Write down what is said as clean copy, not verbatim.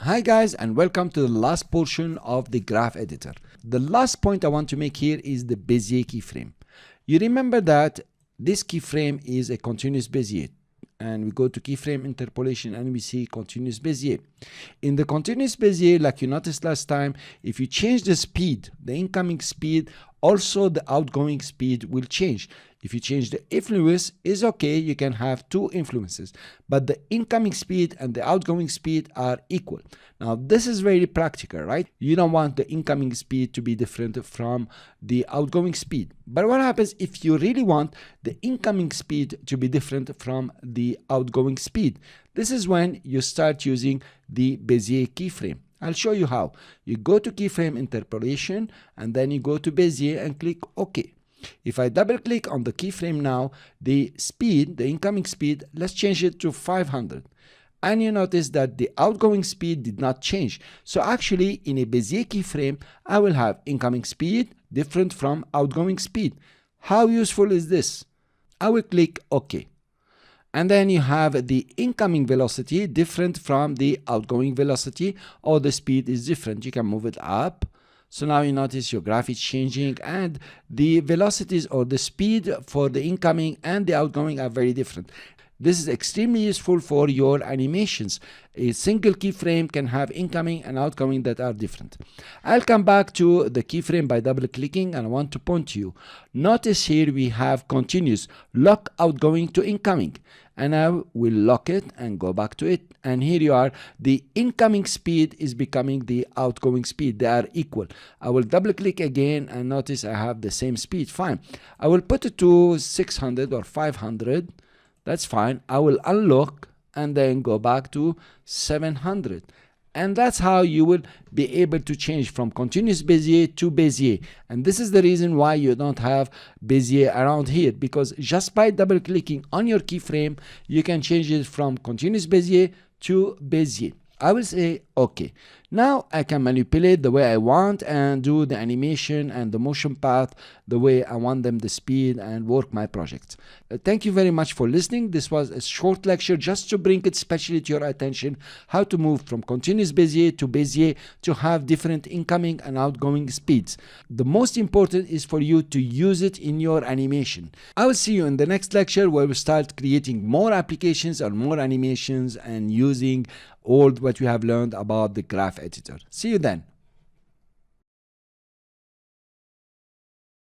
Hi guys, and welcome to the last portion of the graph editor. The last point I want to make here is the Bezier keyframe. You remember that this keyframe is a continuous Bezier, and we go to keyframe interpolation and we see continuous Bezier. In the continuous Bezier, like you noticed last time, if you change the speed, the incoming speed, also the outgoing speed will change. If you change the influence, is okay, you can have two influences, but the incoming speed and the outgoing speed are equal. Now this is very practical, right? You don't want the incoming speed to be different from the outgoing speed. But what happens if you really want the incoming speed to be different from the outgoing speed? This is when you start using the Bezier keyframe. I'll show you how. You go to keyframe interpolation and then you go to Bezier and click OK. If I double click on the keyframe now, the speed, the incoming speed, let's change it to 500. And you notice that the outgoing speed did not change. So actually in a Bezier keyframe, I will have incoming speed different from outgoing speed. How useful is this? I will click OK. And then you have the incoming velocity different from the outgoing velocity, or the speed is different. You can move it up. So now you notice your graph is changing and the velocities or the speed for the incoming and the outgoing are very different. This is extremely useful for your animations. A single keyframe can have incoming and outgoing that are different. I'll come back to the keyframe by double clicking, and I want to point to you. Notice here we have continuous lock outgoing to incoming, and I will lock it and go back to it, and here you are, the incoming speed is becoming the outgoing speed. They are equal. I will double click again and notice I have the same speed. Fine. I will put it to 600 or 500. That's fine. I will unlock and then go back to 700. And that's how you will be able to change from continuous Bezier to Bezier. And this is the reason why you don't have Bezier around here, because just by double clicking on your keyframe, you can change it from continuous Bezier to Bezier. I will say OK. Now I can manipulate the way I want and do the animation and the motion path the way I want them, the speed, and work my project. Thank you very much for listening. This was a short lecture just to bring it specially to your attention how to move from continuous Bezier to Bezier to have different incoming and outgoing speeds. The most important is for you to use it in your animation. I will see you in the next lecture where we start creating more applications or more animations and using all what we have learned about the graph editor. See you then.